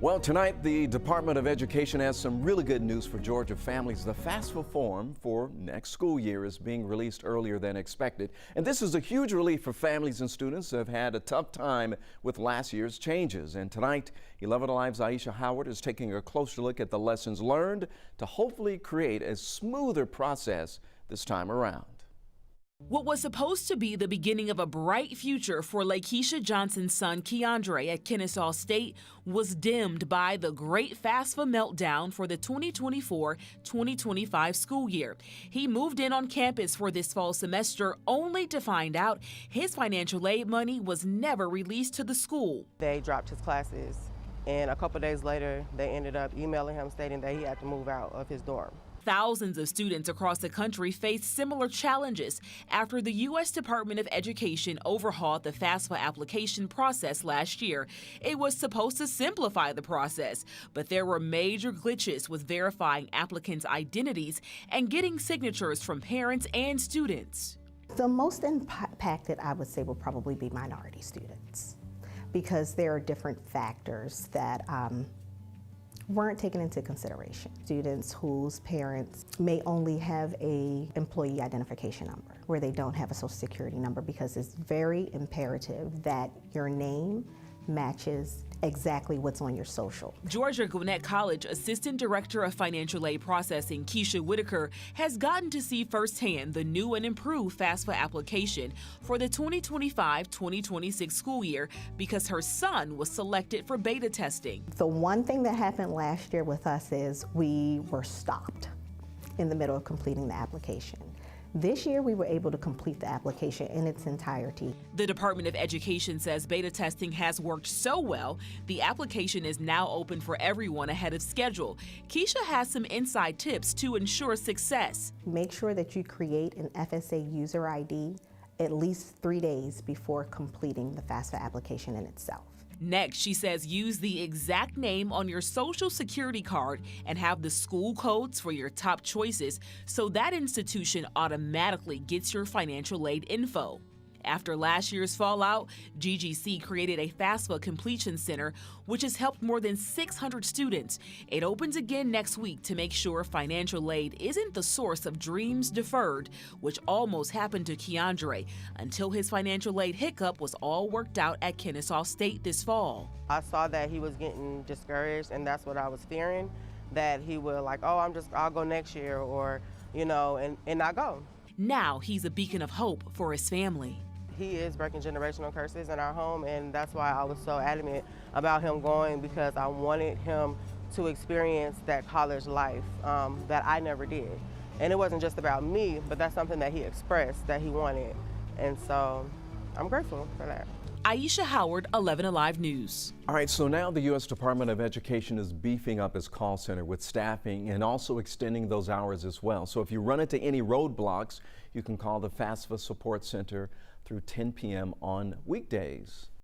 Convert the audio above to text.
Well, tonight the Department of Education has some really good news for Georgia families. The FAFSA form for next school year is being released earlier than expected. And this is a huge relief for families and students who have had a tough time with last year's changes. And tonight, 11 Alive's Aisha Howard is taking a closer look at the lessons learned to hopefully create a smoother process this time around. What was supposed to be the beginning of a bright future for Kesha Johnson's son Keandre at Kennesaw State was dimmed by the great FAFSA meltdown for the 2024-2025 school year. He moved in on campus for this fall semester only to find out his financial aid money was never released to the school. They dropped his classes, and a couple days later they ended up emailing him stating that he had to move out of his dorm. Thousands of students across the country face similar challenges after the U.S. Department of Education overhauled the FAFSA application process last year. It was supposed to simplify the process, but there were major glitches with verifying applicants' identities and getting signatures from parents and students. The most impacted, I would say, will probably be minority students, because there are different factors that weren't taken into consideration. Students whose parents may only have a employee identification number, where they don't have a social security number, because it's very imperative that your name matches exactly what's on your social. Georgia Gwinnett College Assistant Director of Financial Aid Processing, Kesha Whitaker, has gotten to see firsthand the new and improved FAFSA application for the 2025-2026 school year because her son was selected for beta testing. The one thing that happened last year with us is we were stopped in the middle of completing the application. This year, we were able to complete the application in its entirety. The Department of Education says beta testing has worked so well, the application is now open for everyone ahead of schedule. Kesha has some inside tips to ensure success. Make sure that you create an FSA user ID at least 3 days before completing the FAFSA application in itself. Next, she says use the exact name on your social security card and have the school codes for your top choices so that institution automatically gets your financial aid info. After last year's fallout, GGC created a FAFSA Completion Center, which has helped more than 600 students. It opens again next week to make sure financial aid isn't the source of dreams deferred, which almost happened to Keandre until his financial aid hiccup was all worked out at Kennesaw State this fall. I saw that he was getting discouraged, and that's what I was fearing, that he would I'll go next year, or, and not go. Now he's a beacon of hope for his family. He is breaking generational curses in our home, and that's why I was so adamant about him going, because I wanted him to experience that college life that I never did. And it wasn't just about me, but that's something that he expressed that he wanted. And so I'm grateful for that. Aisha Howard, 11 Alive News. All right, so now the U.S. Department of Education is beefing up its call center with staffing and also extending those hours as well. So if you run into any roadblocks, you can call the FAFSA Support Center through 10 p.m. on weekdays.